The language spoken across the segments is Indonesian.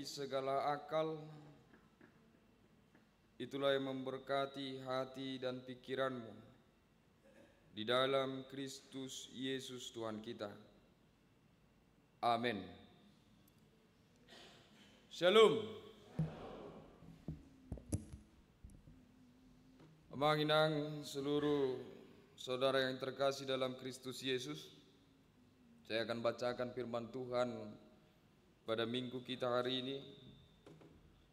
melebihi segala akal, itulah yang memberkati hati dan pikiranmu di dalam Kristus Yesus Tuhan kita. Amin. Shalom. Menginang seluruh saudara yang terkasih dalam Kristus Yesus, saya akan bacakan firman Tuhan pada minggu kita hari ini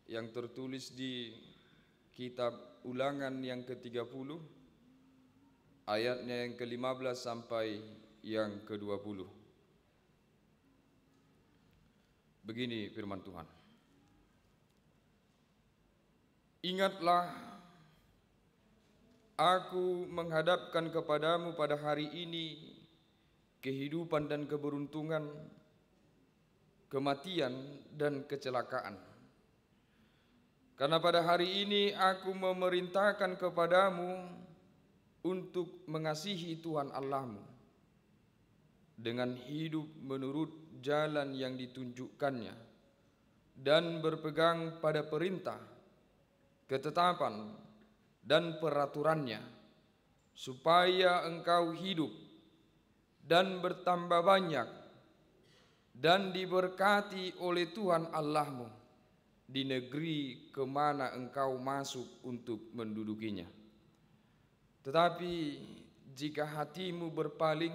yang tertulis di kitab Ulangan yang ke-30 ayatnya yang ke-15 sampai yang ke-20. Begini firman Tuhan. Ingatlah, aku menghadapkan kepadamu pada hari ini kehidupan dan keberuntungan, kematian dan kecelakaan. Karena pada hari ini aku memerintahkan kepadamu untuk mengasihi Tuhan Allahmu dengan hidup menurut jalan yang ditunjukkannya dan berpegang pada perintah, ketetapan dan peraturannya, supaya engkau hidup dan bertambah banyak dan diberkati oleh Tuhan Allahmu di negeri kemana engkau masuk untuk mendudukinya. Tetapi jika hatimu berpaling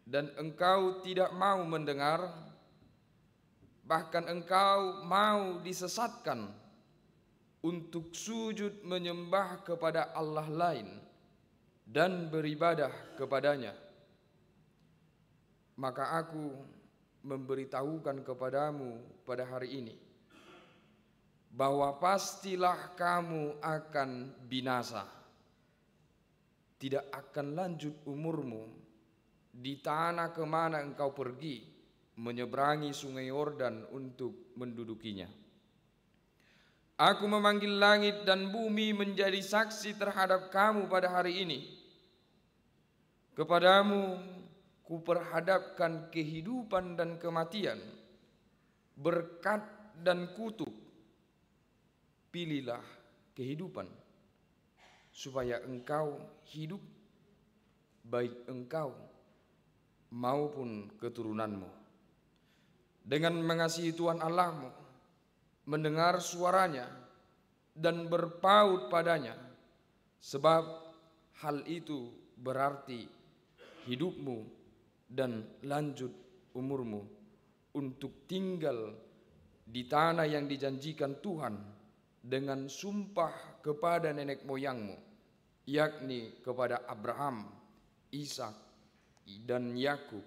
dan engkau tidak mau mendengar, bahkan engkau mau disesatkan untuk sujud menyembah kepada Allah lain dan beribadah kepadanya, maka aku memberitahukan kepadamu pada hari ini bahwa pastilah kamu akan binasa. Tidak akan lanjut umurmu di tanah kemana engkau pergi menyeberangi sungai Yordan untuk mendudukinya. Aku memanggil langit dan bumi menjadi saksi terhadap kamu pada hari ini. Kepadamu kuperhadapkan kehidupan dan kematian, berkat dan kutuk. Pilihlah kehidupan, supaya engkau hidup, baik engkau maupun keturunanmu, dengan mengasihi Tuhan Allahmu, mendengar suaranya dan berpaut padanya, sebab hal itu berarti hidupmu dan lanjut umurmu untuk tinggal di tanah yang dijanjikan Tuhan dengan sumpah kepada nenek moyangmu, yakni kepada Abraham, Ishak dan Yakub,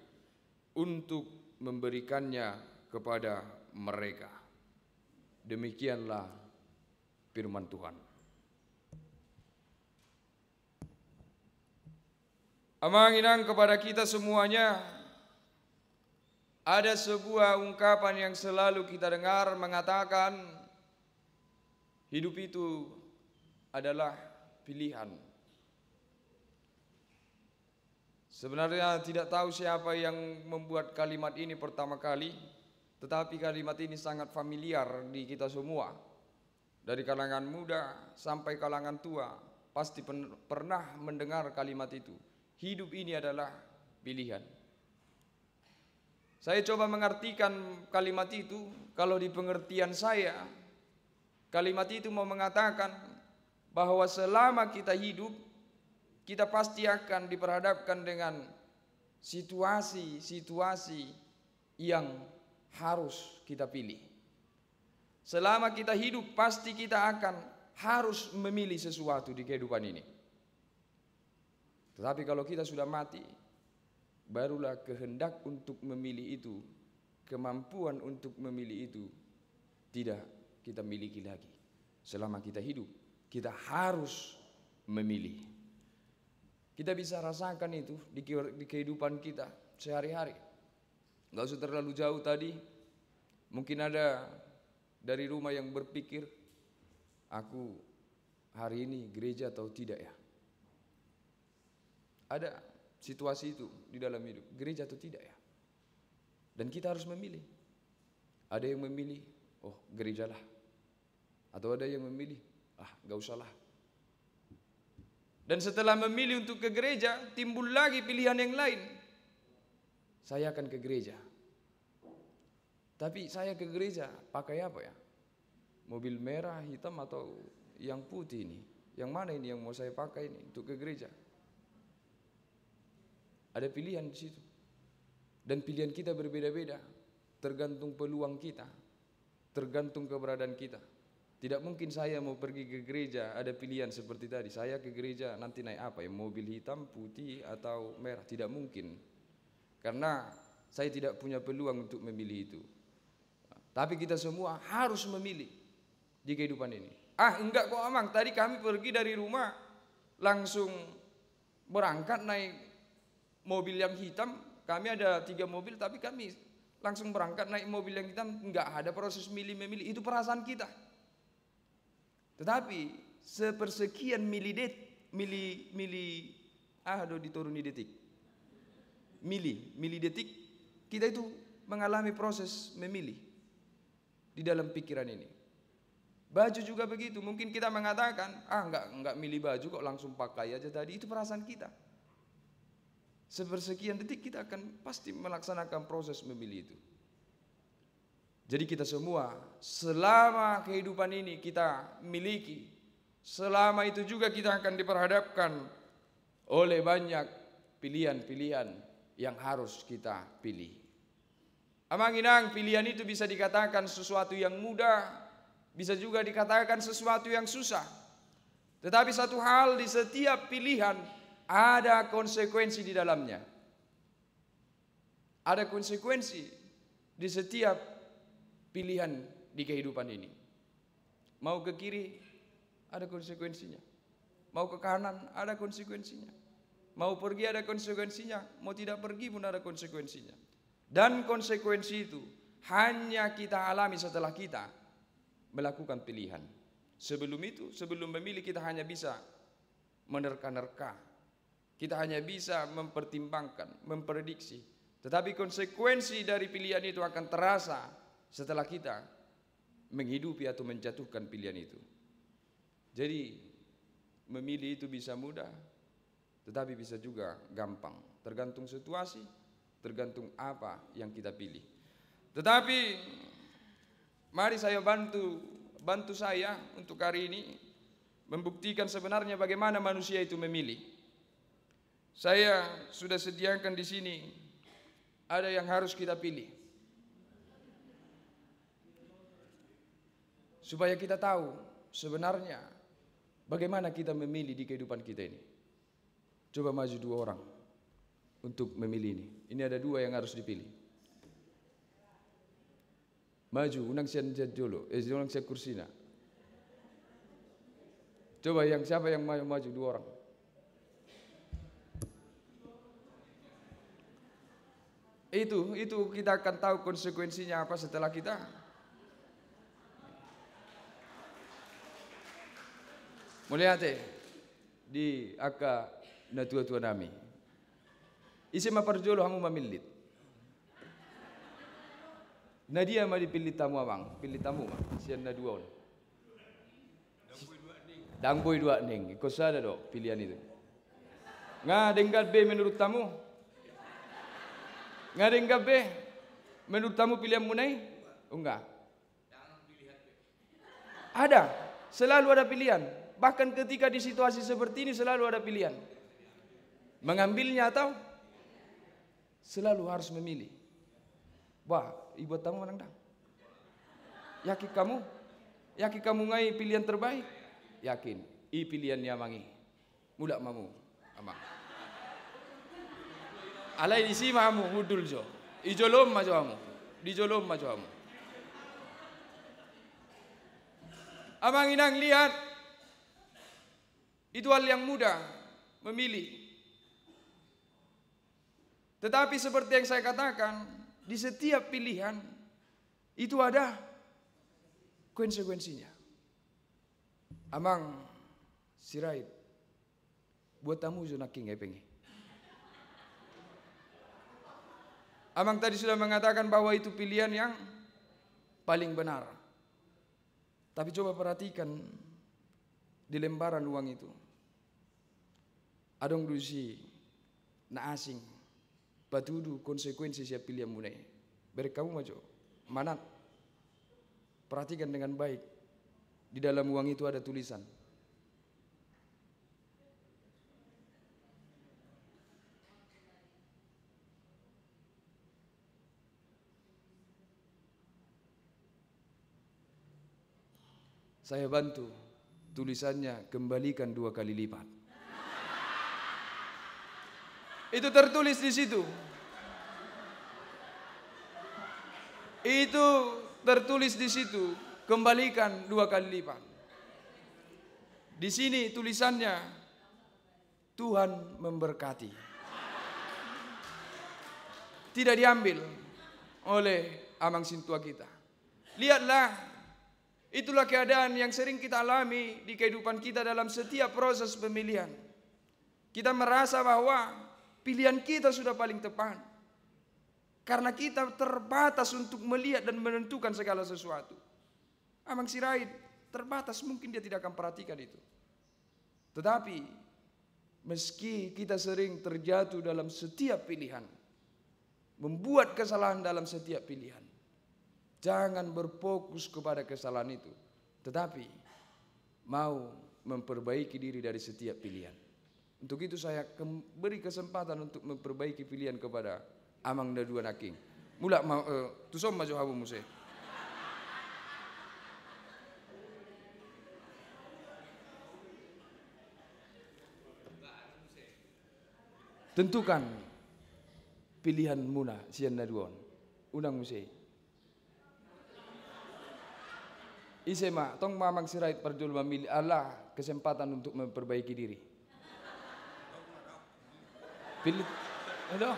untuk memberikannya kepada mereka. Demikianlah firman Tuhan. Amanginang kepada kita semuanya, ada sebuah ungkapan yang selalu kita dengar mengatakan hidup itu adalah pilihan. Sebenarnya tidak tahu siapa yang membuat kalimat ini pertama kali, tetapi kalimat ini sangat familiar di kita semua. Dari kalangan muda sampai kalangan tua pasti pernah mendengar kalimat itu. Hidup ini adalah pilihan. Saya coba mengartikan kalimat itu. Kalau di pengertian saya, kalimat itu mau mengatakan bahwa selama kita hidup, kita pasti akan diperhadapkan dengan situasi-situasi yang harus kita pilih. Selama kita hidup, pasti kita akan harus memilih sesuatu di kehidupan ini. Tetapi kalau kita sudah mati, barulah kehendak untuk memilih itu, kemampuan untuk memilih itu tidak kita miliki lagi. Selama kita hidup, kita harus memilih. Kita bisa rasakan itu di kehidupan kita sehari-hari. Gak usah terlalu jauh tadi. Mungkin ada dari rumah yang berpikir, aku hari ini gereja atau tidak ya? Ada situasi itu di dalam hidup, gereja atau tidak ya? Dan kita harus memilih. Ada yang memilih, oh gerejalah. Atau ada yang memilih, gak usahlah. Dan setelah memilih untuk ke gereja, timbul lagi pilihan yang lain. Saya akan ke gereja. Tapi saya ke gereja pakai apa ya? Mobil merah, hitam atau yang putih ini? Yang mana ini yang mau saya pakai ini untuk ke gereja? Ada pilihan di situ. Dan pilihan kita berbeda-beda, tergantung peluang kita, tergantung keberadaan kita. Tidak mungkin saya mau pergi ke gereja ada pilihan seperti tadi. Saya ke gereja nanti naik apa ya? Mobil hitam, putih atau merah? Tidak mungkin. Karena saya tidak punya peluang untuk memilih itu. Tapi kita semua harus memilih di kehidupan ini. Enggak kok Amang, tadi kami pergi dari rumah langsung berangkat naik mobil yang hitam. Kami ada 3 mobil tapi kami langsung berangkat naik mobil yang hitam. Enggak ada proses milih-memilih, itu perasaan kita. Tetapi sepersekian milih detik kita itu mengalami proses memilih di dalam pikiran ini. Baju juga begitu. Mungkin kita mengatakan, enggak milih baju kok, langsung pakai aja tadi. Itu perasaan kita. Sepersekian detik kita akan pasti melaksanakan proses memilih itu. Jadi kita semua selama kehidupan ini kita miliki, selama itu juga kita akan diperhadapkan oleh banyak pilihan-pilihan yang harus kita pilih. Amang inang, pilihan itu bisa dikatakan sesuatu yang mudah, bisa juga dikatakan sesuatu yang susah. Tetapi satu hal, di setiap pilihan ada konsekuensi di dalamnya. Ada konsekuensi di setiap pilihan di kehidupan ini. Mau ke kiri, ada konsekuensinya. Mau ke kanan, ada konsekuensinya. Mau pergi, ada konsekuensinya. Mau tidak pergi pun ada konsekuensinya. Dan konsekuensi itu hanya kita alami setelah kita melakukan pilihan. Sebelum itu, sebelum memilih, kita hanya bisa menerka-nerka. Kita hanya bisa mempertimbangkan, memprediksi. Tetapi konsekuensi dari pilihan itu akan terasa setelah kita menghidupi atau menjatuhkan pilihan itu. Jadi memilih itu bisa mudah, tetapi bisa juga gampang. Tergantung situasi, tergantung apa yang kita pilih. Tetapi mari saya bantu saya untuk hari ini membuktikan sebenarnya bagaimana manusia itu memilih. Saya sudah sediakan di sini ada yang harus kita pilih, supaya kita tahu sebenarnya bagaimana kita memilih di kehidupan kita ini. Coba maju 2 orang untuk memilih ini. Ini ada 2 yang harus dipilih. Maju, unang siya dulu. Unang siya kursina. Coba siapa yang maju 2 orang. Itu kita akan tahu konsekuensinya apa setelah kita. Melihat di aka na tua-tua nami. Isi maparjolo hamu mamilit. Na dia ma dipilih tamu Amang, pilih tamu mah. Sian na 2 on. Dangboy 2 ning. Ikut sada do pilihan itu. Ngadenggat be menurut tamu? Ngadenggat be menurut tamu pilihan munai? Enggak. Ada, selalu ada pilihan. Bahkan ketika di situasi seperti ini selalu ada pilihan. Mengambilnya atau selalu harus memilih. Wah, ibu tamu menang dah. Yakin kamu ngai pilihan terbaik? Yakin. Pilihannya mangi. Mulak mamu, Amang. Alai di sini mamu mudul jo. Ijolom maju kamu. Dijolom maju kamu. Amang inang lihat. Itu hal yang mudah, memilih. Tetapi seperti yang saya katakan, di setiap pilihan itu ada konsekuensinya. Amang sirait buat tamu zona king pengen. Amang tadi sudah mengatakan bahwa itu pilihan yang paling benar. Tapi coba perhatikan di lembaran uang itu. Adong dusi na asing. Batudu konsekuensi siap pilihan munai. Beri kamu maju. Manat. Perhatikan dengan baik. Di dalam uang itu ada tulisan. Saya bantu tulisannya, kembalikan 2 kali lipat. Itu tertulis di situ. Itu tertulis di situ, kembalikan 2 kali lipat. Di sini tulisannya, Tuhan memberkati. Tidak diambil oleh amang sintua kita. Lihatlah, itulah keadaan yang sering kita alami di kehidupan kita dalam setiap proses pemilihan. Kita merasa bahwa pilihan kita sudah paling tepat. Karena kita terbatas untuk melihat dan menentukan segala sesuatu. Amang Sirait terbatas, mungkin dia tidak akan perhatikan itu. Tetapi meski kita sering terjatuh dalam setiap pilihan, membuat kesalahan dalam setiap pilihan, jangan berfokus kepada kesalahan itu, tetapi mau memperbaiki diri dari setiap pilihan. Untuk itu saya beri kesempatan untuk memperbaiki pilihan kepada amang da dua naking. Mula tusom maju habu muse. Tentukan pilihan muna sian na duon. Unang muse. Isema, tong mamang Sirait perjul memilih Allah kesempatan untuk memperbaiki diri. Pilih, ano?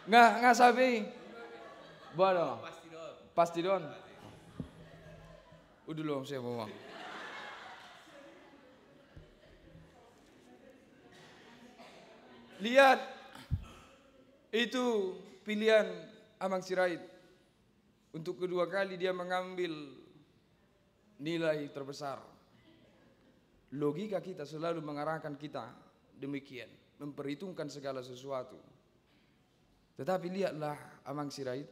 Nggak sabi. Bueno, pasti don. Udah loh saya ngomong. Lihat, itu pilihan amang Sirait. Untuk kedua kali dia mengambil nilai terbesar. Logika kita selalu mengarahkan kita demikian. Memperhitungkan segala sesuatu. Tetapi lihatlah amang Sirait.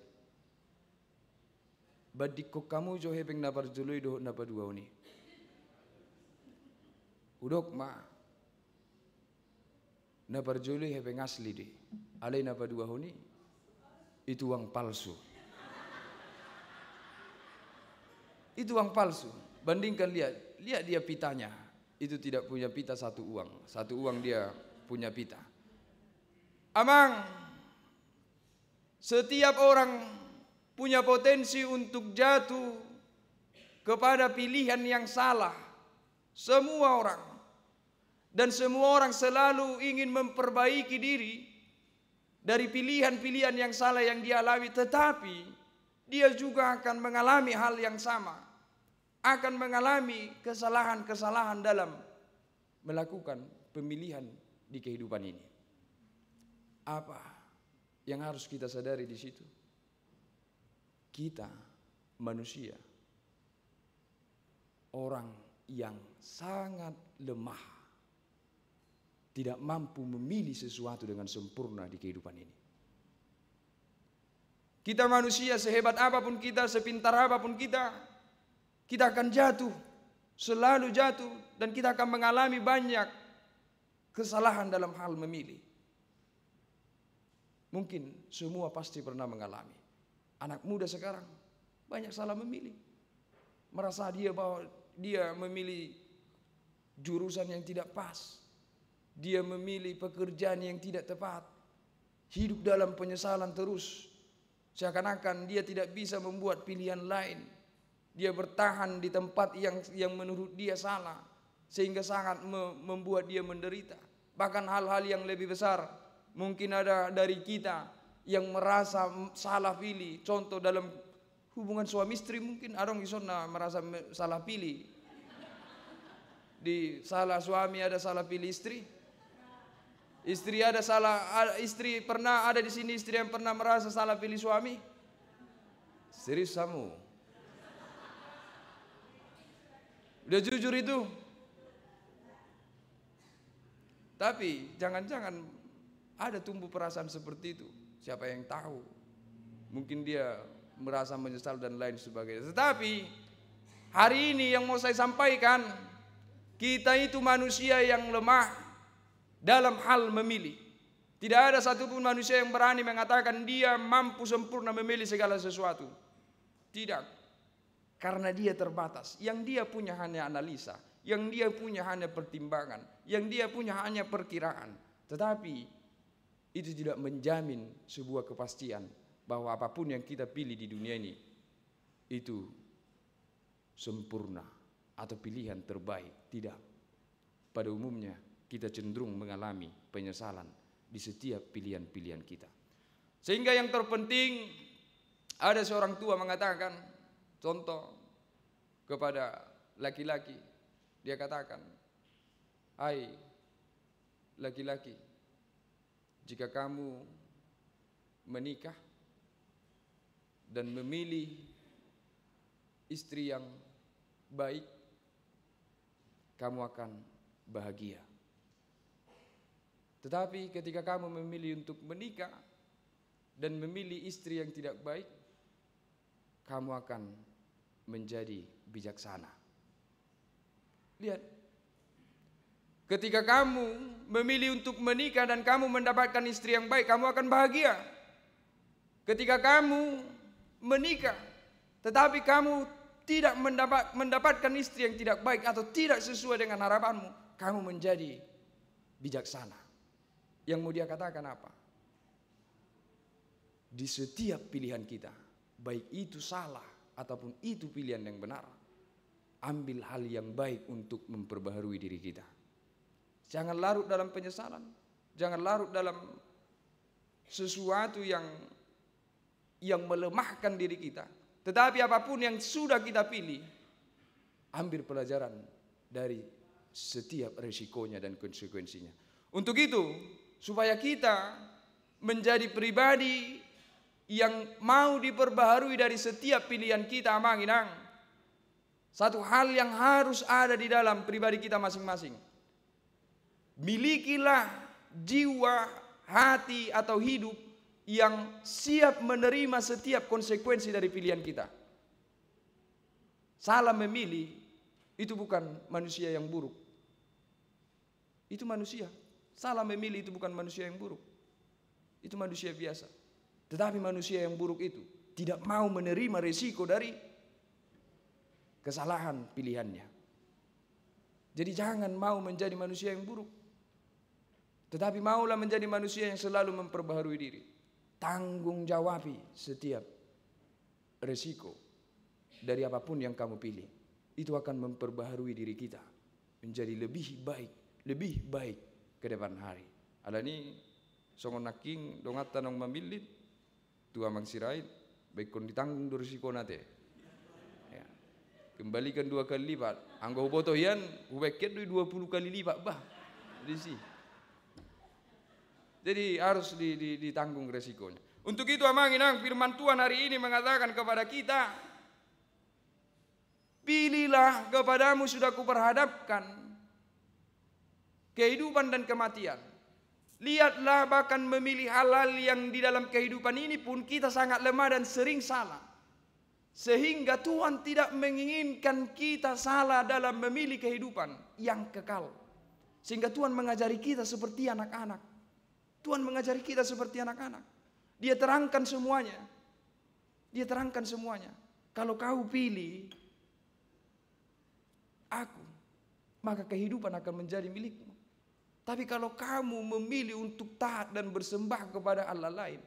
Badikko kamu jo hebeng napar jului do napa dua ini. Udok ma. Napar jului hebeng asli di. Alai napa dua ini. Itu uang palsu. Itu uang palsu. Bandingkan lihat dia pitanya. Itu tidak punya pita satu uang. Satu uang dia punya pita. Amang, setiap orang punya potensi untuk jatuh kepada pilihan yang salah. Semua orang. Dan semua orang selalu ingin memperbaiki diri dari pilihan-pilihan yang salah yang dia alami. Tetapi dia juga akan mengalami hal yang sama. Akan mengalami kesalahan-kesalahan dalam melakukan pemilihan di kehidupan ini. Apa yang harus kita sadari di situ? Kita manusia, orang yang sangat lemah, tidak mampu memilih sesuatu dengan sempurna di kehidupan ini. Kita manusia, sehebat apapun kita, sepintar apapun kita akan jatuh, selalu jatuh, dan kita akan mengalami banyak kesalahan dalam hal memilih. Mungkin semua pasti pernah mengalami. Anak muda sekarang banyak salah memilih. Merasa dia bahwa dia memilih jurusan yang tidak pas. Dia memilih pekerjaan yang tidak tepat. Hidup dalam penyesalan terus. Seakan-akan dia tidak bisa membuat pilihan lain. Dia bertahan di tempat yang menurut dia salah. Sehingga sangat membuat dia menderita. Bahkan hal-hal yang lebih besar. Mungkin ada dari kita yang merasa salah pilih. Contoh dalam hubungan suami istri mungkin orang isona merasa salah pilih. Di salah suami ada salah pilih istri. Istri ada salah, istri pernah ada di sini istri yang pernah merasa salah pilih suami. Serius kamu? Udah jujur itu? Tapi jangan-jangan ada tumbuh perasaan seperti itu. Siapa yang tahu? Mungkin dia merasa menyesal dan lain sebagainya. Tetapi hari ini yang mau saya sampaikan, kita itu manusia yang lemah dalam hal memilih. Tidak ada satupun manusia yang berani mengatakan dia mampu sempurna memilih segala sesuatu. Tidak. Karena dia terbatas. Yang dia punya hanya analisa. Yang dia punya hanya pertimbangan. Yang dia punya hanya perkiraan. Tetapi itu tidak menjamin sebuah kepastian bahwa apapun yang kita pilih di dunia ini itu sempurna atau pilihan terbaik. Tidak. Pada umumnya kita cenderung mengalami penyesalan di setiap pilihan-pilihan kita. Sehingga yang terpenting, ada seorang tua mengatakan, contoh kepada laki-laki, dia katakan, hai laki-laki, jika kamu menikah dan memilih istri yang baik, kamu akan bahagia. Tetapi ketika kamu memilih untuk menikah dan memilih istri yang tidak baik, kamu akan menjadi bijaksana. Lihat, ketika kamu memilih untuk menikah dan kamu mendapatkan istri yang baik, kamu akan bahagia. Ketika kamu menikah, tetapi kamu tidak mendapatkan istri yang tidak baik atau tidak sesuai dengan harapanmu, kamu menjadi bijaksana. Yang mau dia katakan apa? Di setiap pilihan kita, baik itu salah ataupun itu pilihan yang benar, ambil hal yang baik untuk memperbaharui diri kita. Jangan larut dalam penyesalan, jangan larut dalam sesuatu yang melemahkan diri kita. Tetapi apapun yang sudah kita pilih, ambil pelajaran dari setiap resikonya dan konsekuensinya. Untuk itu, supaya kita menjadi pribadi yang mau diperbaharui dari setiap pilihan kita, amanginang, satu hal yang harus ada di dalam pribadi kita masing-masing. Milikilah jiwa, hati atau hidup yang siap menerima setiap konsekuensi dari pilihan kita. Salah memilih itu bukan manusia yang buruk. Itu manusia. Salah memilih itu bukan manusia yang buruk. Itu manusia biasa. Tetapi manusia yang buruk itu tidak mau menerima resiko dari kesalahan pilihannya. Jadi jangan mau menjadi manusia yang buruk. Tetapi maulah menjadi manusia yang selalu memperbaharui diri. Tanggung jawabi setiap resiko dari apapun yang kamu pilih. Itu akan memperbaharui diri kita menjadi lebih baik ke depan hari. Ada ni songon naking dongat tanong mamilit tua mangsirait baik kon ditanggung do risiko nate. Ya. Kembalikan 2 kali lipat. Anggo boto hian ubeket 20 kali lipat bah. Jadi harus ditanggung resikonya. Untuk itu amanginang firman Tuhan hari ini mengatakan kepada kita, pilihlah kepadamu sudah kuperhadapkan kehidupan dan kematian. Lihatlah, bahkan memilih hal-hal yang di dalam kehidupan ini pun kita sangat lemah dan sering salah. Sehingga Tuhan tidak menginginkan kita salah dalam memilih kehidupan yang kekal. Sehingga Tuhan mengajari kita seperti anak-anak. Tuhan mengajari kita seperti anak-anak. Dia terangkan semuanya. Dia terangkan semuanya. Kalau kau pilih aku, maka kehidupan akan menjadi milikmu. Tapi kalau kamu memilih untuk taat dan bersembah kepada Allah lain,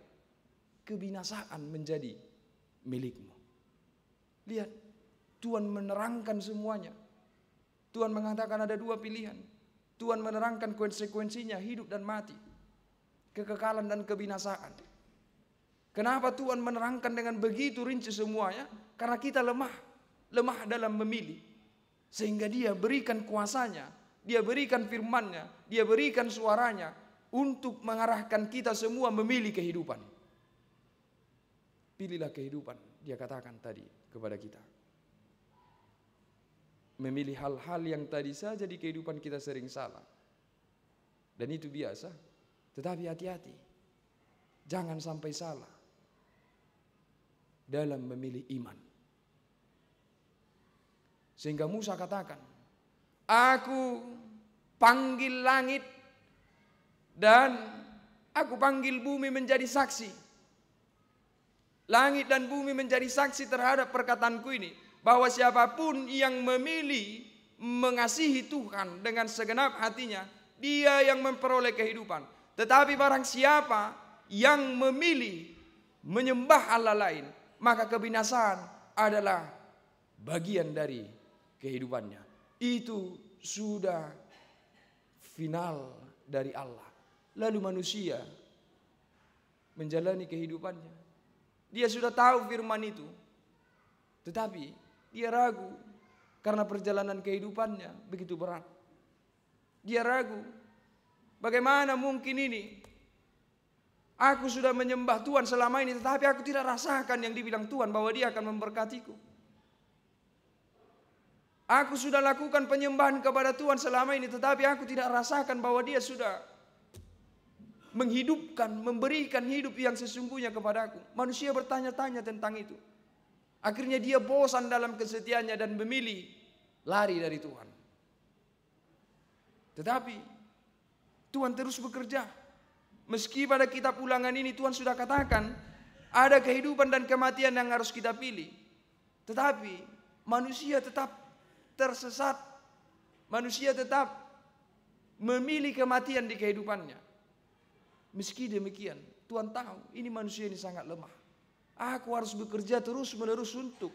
kebinasaan menjadi milikmu. Lihat, Tuhan menerangkan semuanya. Tuhan mengatakan ada 2 pilihan. Tuhan menerangkan konsekuensinya, hidup dan mati, kekekalan dan kebinasaan. Kenapa Tuhan menerangkan dengan begitu rinci semuanya? Karena kita lemah dalam memilih. Sehingga Dia berikan kuasanya, Dia berikan firman-Nya, Dia berikan suaranya untuk mengarahkan kita semua memilih kehidupan. Pilihlah kehidupan. dia katakan tadi kepada kita. Memilih hal-hal yang tadi saja di kehidupan kita sering salah. Dan itu biasa. Tetapi hati-hati. Jangan sampai salah dalam memilih iman. Sehingga Musa katakan, aku panggil langit dan aku panggil bumi menjadi saksi. Langit dan bumi menjadi saksi terhadap perkataanku ini. Bahwa siapapun yang memilih mengasihi Tuhan dengan segenap hatinya, dia yang memperoleh kehidupan. Tetapi barang siapa yang memilih menyembah Allah lain, maka kebinasaan adalah bagian dari kehidupannya. Itu sudah final dari Allah. Lalu manusia menjalani kehidupannya. Dia sudah tahu firman itu. Tetapi dia ragu karena perjalanan kehidupannya begitu berat. Dia ragu. Bagaimana mungkin ini? Aku sudah menyembah Tuhan selama ini, tetapi aku tidak rasakan yang dibilang Tuhan bahwa Dia akan memberkatiku. Aku sudah lakukan penyembahan kepada Tuhan selama ini, tetapi aku tidak rasakan bahwa Dia sudah menghidupkan, memberikan hidup yang sesungguhnya kepadaku. Manusia bertanya-tanya tentang itu. Akhirnya dia bosan dalam kesetiaannya dan memilih lari dari Tuhan. Tetapi Tuhan terus bekerja. Meski pada kitab Ulangan ini Tuhan sudah katakan ada kehidupan dan kematian yang harus kita pilih. Tetapi manusia tetap tersesat. Manusia tetap memilih kematian di kehidupannya. Meski demikian Tuhan tahu ini manusia ini sangat lemah. Aku harus bekerja terus-menerus untuk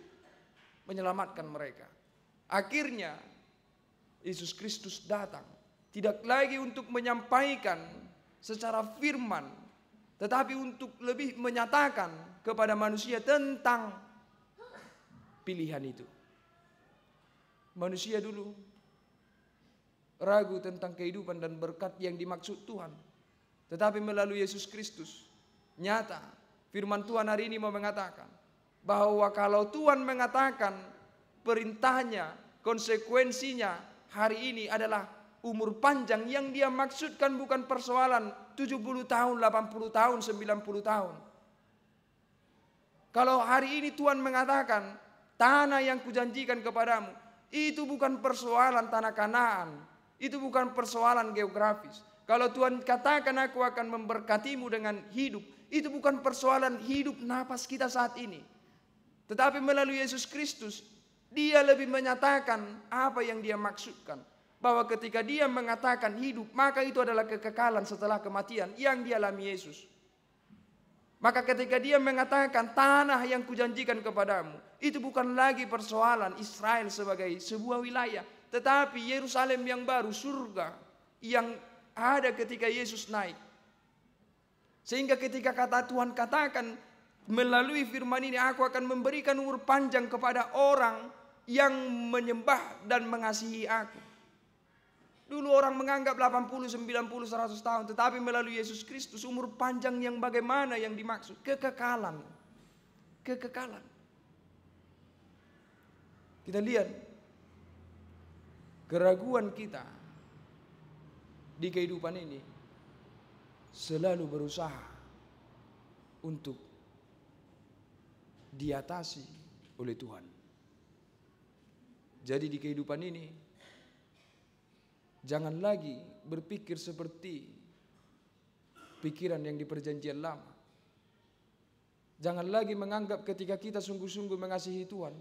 menyelamatkan mereka. Akhirnya Yesus Kristus datang. Tidak lagi untuk menyampaikan secara firman, tetapi untuk lebih menyatakan kepada manusia tentang pilihan itu. Manusia dulu ragu tentang kehidupan dan berkat yang dimaksud Tuhan. Tetapi melalui Yesus Kristus nyata. Firman Tuhan hari ini mau mengatakan bahwa kalau Tuhan mengatakan perintahnya, konsekuensinya hari ini adalah umur panjang, yang Dia maksudkan bukan persoalan 70 tahun, 80 tahun, 90 tahun. Kalau hari ini Tuhan mengatakan tanah yang kujanjikan kepadamu, itu bukan persoalan tanah Kanaan, itu bukan persoalan geografis. Kalau Tuhan katakan aku akan memberkatimu dengan hidup, itu bukan persoalan hidup napas kita saat ini. Tetapi melalui Yesus Kristus, Dia lebih menyatakan apa yang Dia maksudkan. Bahwa ketika Dia mengatakan hidup, maka itu adalah kekekalan setelah kematian yang dialami Yesus. Maka ketika Dia mengatakan tanah yang kujanjikan kepadamu, itu bukan lagi persoalan Israel sebagai sebuah wilayah, tetapi Yerusalem yang baru, surga yang ada ketika Yesus naik. Sehingga ketika kata Tuhan katakan melalui firman ini, aku akan memberikan umur panjang kepada orang yang menyembah dan mengasihi aku. Dulu orang menganggap 80, 90, 100 tahun. Tetapi melalui Yesus Kristus umur panjang yang bagaimana yang dimaksud? Kekekalan. Kekekalan. Kita lihat keraguan kita di kehidupan ini selalu berusaha untuk diatasi oleh Tuhan. Jadi di kehidupan ini jangan lagi berpikir seperti pikiran yang di perjanjian lama. Jangan lagi menganggap ketika kita sungguh-sungguh mengasihi Tuhan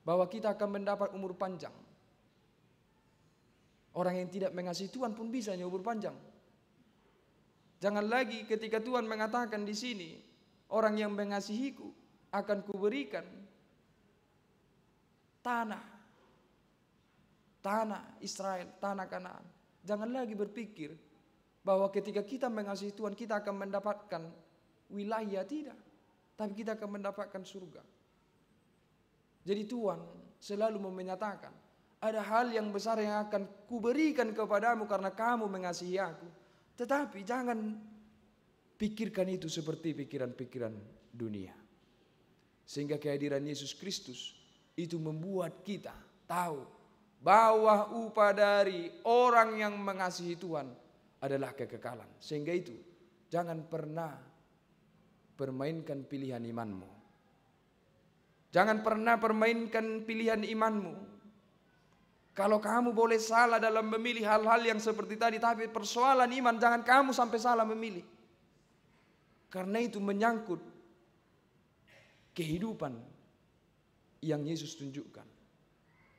bahwa kita akan mendapat umur panjang. Orang yang tidak mengasihi Tuhan pun bisa umur panjang. Jangan lagi ketika Tuhan mengatakan di sini, orang yang mengasihiku akan kuberikan tanah Israel, tanah Kanaan. Jangan lagi berpikir bahwa ketika kita mengasihi Tuhan kita akan mendapatkan wilayah, tidak, tapi kita akan mendapatkan surga. Jadi Tuhan selalu menyatakan ada hal yang besar yang akan kuberikan kepadamu karena kamu mengasihi aku. Tetapi jangan pikirkan itu seperti pikiran-pikiran dunia. Sehingga kehadiran Yesus Kristus itu membuat kita tahu bahwa upah dari orang yang mengasihi Tuhan adalah kekekalan. Sehingga itu jangan pernah permainkan pilihan imanmu. Jangan pernah permainkan pilihan imanmu. Kalau kamu boleh salah dalam memilih hal-hal yang seperti tadi, tapi persoalan iman jangan kamu sampai salah memilih. Karena itu menyangkut kehidupan yang Yesus tunjukkan.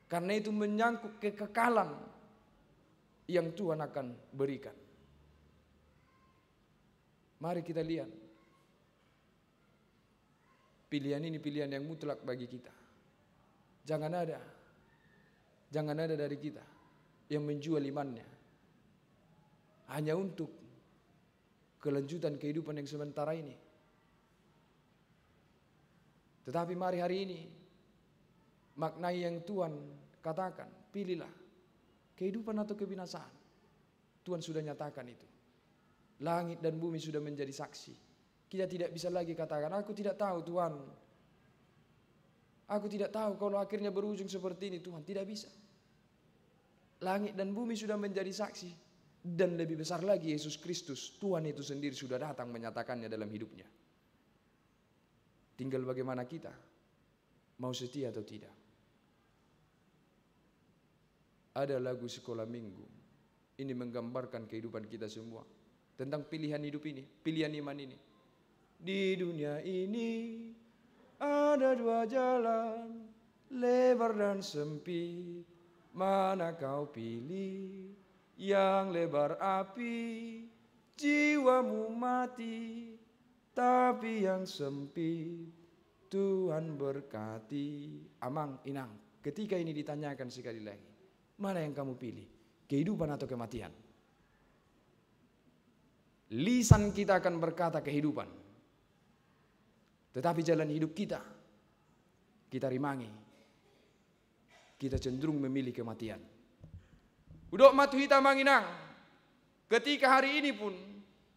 Karena itu menyangkut kekekalan yang Tuhan akan berikan. Mari kita lihat. Pilihan ini pilihan yang mutlak bagi kita. Jangan ada dari kita yang menjual imannya hanya untuk kelanjutan kehidupan yang sementara ini. Tetapi mari hari ini maknai yang Tuhan katakan, pilihlah kehidupan atau kebinasaan. Tuhan sudah nyatakan itu. Langit dan bumi sudah menjadi saksi. Kita tidak bisa lagi katakan, aku tidak tahu Tuhan. Aku tidak tahu kalau akhirnya berujung seperti ini Tuhan. Tidak bisa. Langit dan bumi sudah menjadi saksi. Dan lebih besar lagi Yesus Kristus, Tuhan itu sendiri sudah datang menyatakannya dalam hidupnya. Tinggal bagaimana kita mau setia atau tidak. Ada lagu sekolah minggu. Ini menggambarkan kehidupan kita semua. Tentang pilihan hidup ini, pilihan iman ini. Di dunia ini ada dua jalan, lebar dan sempit. Mana kau pilih? Yang lebar api, jiwamu mati. Tapi yang sempit, Tuhan berkati. Amang, inang, ketika ini ditanyakan sekali lagi, mana yang kamu pilih? Kehidupan atau kematian? Lisan kita akan berkata kehidupan. Tetapi jalan hidup kita rimangi. Kita cenderung memilih kematian. Udok matu hita manginang. Ketika hari ini pun,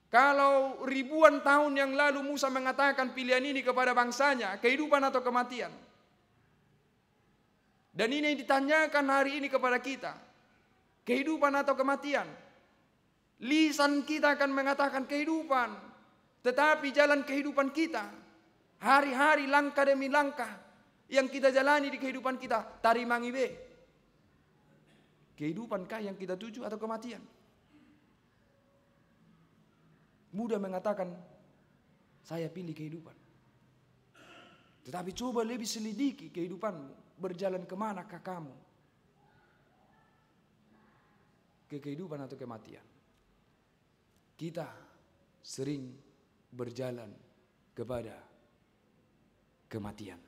kalau ribuan tahun yang lalu Musa mengatakan pilihan ini kepada bangsanya, kehidupan atau kematian. Dan ini yang ditanyakan hari ini kepada kita, kehidupan atau kematian. Lisan kita akan mengatakan kehidupan, tetapi jalan kehidupan kita, hari-hari langkah demi langkah yang kita jalani di kehidupan kita, tarimangi be. Kehidupankah yang kita tuju atau kematian? Mudah mengatakan, saya pilih kehidupan. Tetapi coba lebih selidiki kehidupanmu, berjalan kemanakah kamu? Ke kehidupan atau kematian? Kita sering berjalan kepada kematian.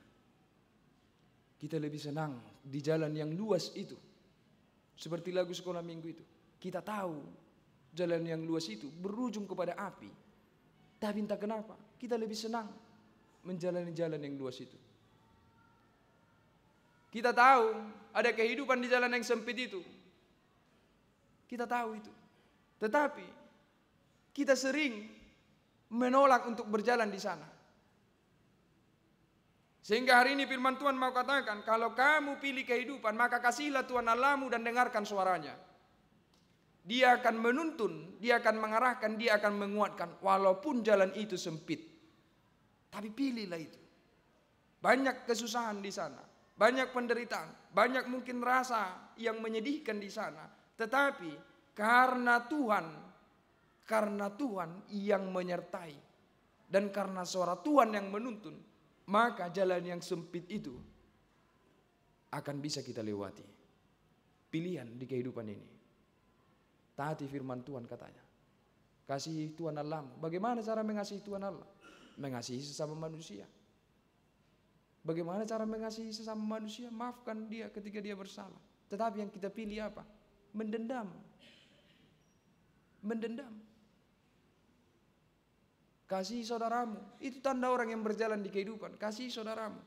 Kita lebih senang di jalan yang luas itu. Seperti lagu sekolah minggu itu. Kita tahu jalan yang luas itu berujung kepada api. Tapi entah kenapa kita lebih senang menjalani jalan yang luas itu. Kita tahu ada kehidupan di jalan yang sempit itu. Kita tahu itu. Tetapi kita sering menolak untuk berjalan di sana. Sehingga hari ini firman Tuhan mau katakan, kalau kamu pilih kehidupan, maka kasihilah Tuhan Allahmu dan dengarkan suaranya. Dia akan menuntun, dia akan mengarahkan, dia akan menguatkan, walaupun jalan itu sempit. Tapi pilihlah itu. Banyak kesusahan di sana, banyak penderitaan, banyak mungkin rasa yang menyedihkan di sana. Tetapi karena Tuhan yang menyertai, dan karena suara Tuhan yang menuntun, maka jalan yang sempit itu akan bisa kita lewati. Pilihan di kehidupan ini. Taati firman Tuhan katanya. Kasihi Tuhan Allahmu. Bagaimana cara mengasihi Tuhan Allah? Mengasihi sesama manusia. Bagaimana cara mengasihi sesama manusia? Maafkan dia ketika dia bersalah. Tetapi yang kita pilih apa? Mendendam. Kasihi saudaramu. Itu tanda orang yang berjalan di kehidupan. Kasihi saudaramu.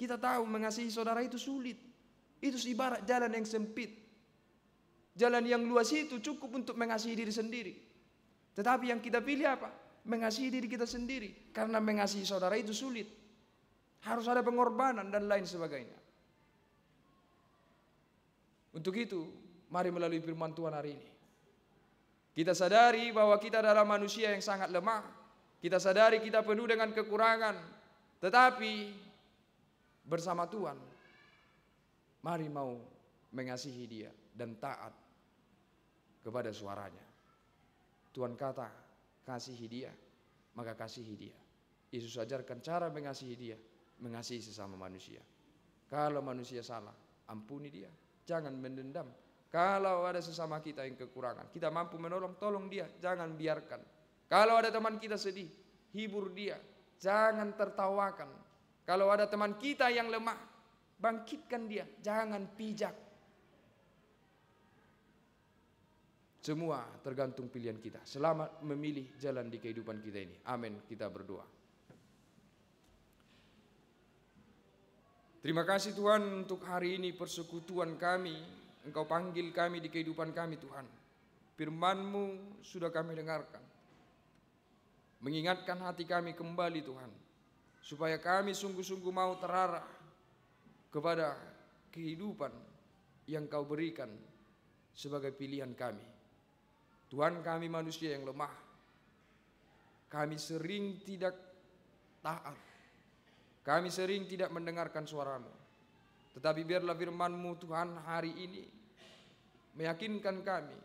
Kita tahu mengasihi saudara itu sulit. Itu ibarat jalan yang sempit. Jalan yang luas itu cukup untuk mengasihi diri sendiri. Tetapi yang kita pilih apa? Mengasihi diri kita sendiri. Karena mengasihi saudara itu sulit. Harus ada pengorbanan dan lain sebagainya. Untuk itu, mari melalui firman Tuhan hari ini, kita sadari bahwa kita adalah manusia yang sangat lemah. Kita sadari kita penuh dengan kekurangan. Tetapi bersama Tuhan, mari mau mengasihi Dia dan taat kepada suaranya. Tuhan kata, kasihi Dia, maka kasihi Dia. Yesus ajarkan cara mengasihi Dia, mengasihi sesama manusia. Kalau manusia salah, ampuni dia. Jangan mendendam. Kalau ada sesama kita yang kekurangan, kita mampu menolong, tolong dia. Jangan biarkan. Kalau ada teman kita sedih, hibur dia. Jangan tertawakan. Kalau ada teman kita yang lemah, bangkitkan dia. Jangan pijak. Semua tergantung pilihan kita. Selamat memilih jalan di kehidupan kita ini. Amin. Kita berdoa. Terima kasih Tuhan untuk hari ini persekutuan kami. Engkau panggil kami di kehidupan kami Tuhan. Firman-Mu sudah kami dengarkan. Mengingatkan hati kami kembali Tuhan. Supaya kami sungguh-sungguh mau terarah kepada kehidupan yang Kau berikan sebagai pilihan kami. Tuhan, kami manusia yang lemah. Kami sering tidak taat. Kami sering tidak mendengarkan suara-Mu. Tetapi biarlah firman-Mu Tuhan hari ini meyakinkan kami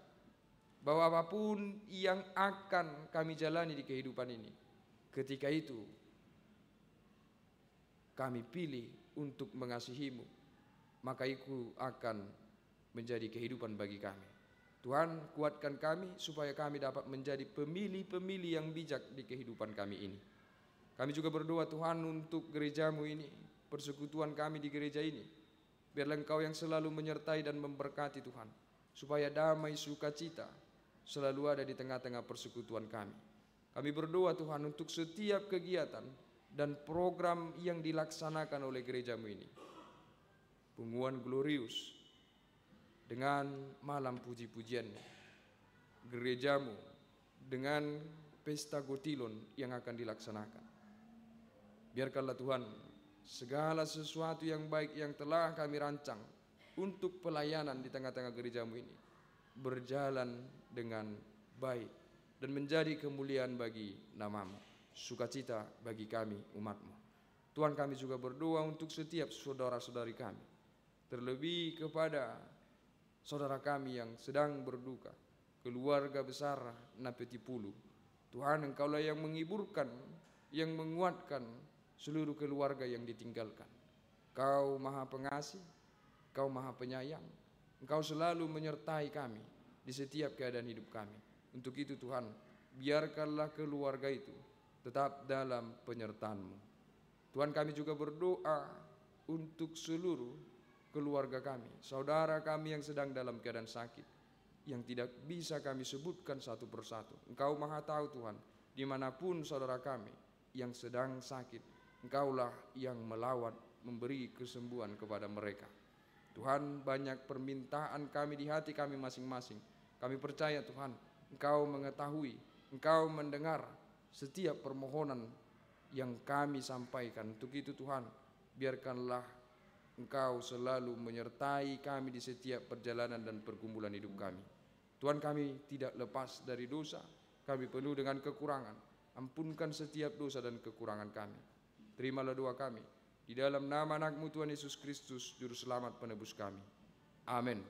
bahwa apapun yang akan kami jalani di kehidupan ini, ketika itu kami pilih untuk mengasihi-Mu, maka itu akan menjadi kehidupan bagi kami. Tuhan, kuatkan kami supaya kami dapat menjadi pemilih-pemilih yang bijak di kehidupan kami ini. Kami juga berdoa Tuhan untuk gereja-Mu ini, persekutuan kami di gereja ini. Biarlah Engkau yang selalu menyertai dan memberkati Tuhan, supaya damai sukacita selalu ada di tengah-tengah persekutuan kami. Kami berdoa Tuhan untuk setiap kegiatan dan program yang dilaksanakan oleh gereja-Mu ini. Pengumuman glorius dengan malam puji-pujiannya, gereja-Mu dengan pesta gotilon yang akan dilaksanakan. Biarkanlah Tuhan segala sesuatu yang baik yang telah kami rancang untuk pelayanan di tengah-tengah gereja-Mu ini berjalan dengan baik dan menjadi kemuliaan bagi nama-Mu, sukacita bagi kami umat-Mu. Tuhan, kami juga berdoa untuk setiap saudara-saudari kami, terlebih kepada saudara kami yang sedang berduka, keluarga besar Napeti Pulu. Tuhan, Engkaulah yang menghiburkan, yang menguatkan seluruh keluarga yang ditinggalkan. Kau Maha Pengasih, Kau Maha Penyayang. Engkau selalu menyertai kami di setiap keadaan hidup kami. Untuk itu Tuhan, biarkanlah keluarga itu tetap dalam penyertaan-Mu. Tuhan, kami juga berdoa untuk seluruh keluarga kami, saudara kami yang sedang dalam keadaan sakit, yang tidak bisa kami sebutkan satu persatu. Engkau Maha tahu Tuhan, dimanapun saudara kami yang sedang sakit, Engkaulah yang melawat, memberi kesembuhan kepada mereka. Tuhan, banyak permintaan kami di hati kami masing-masing. Kami percaya Tuhan, Engkau mengetahui, Engkau mendengar setiap permohonan yang kami sampaikan. Untuk itu Tuhan, biarkanlah Engkau selalu menyertai kami di setiap perjalanan dan pergumulan hidup kami. Tuhan, kami tidak lepas dari dosa, kami penuh dengan kekurangan. Ampunkan setiap dosa dan kekurangan kami. Terimalah doa kami di dalam nama anak-Mu Tuhan Yesus Kristus, Juru Selamat penebus kami. Amin.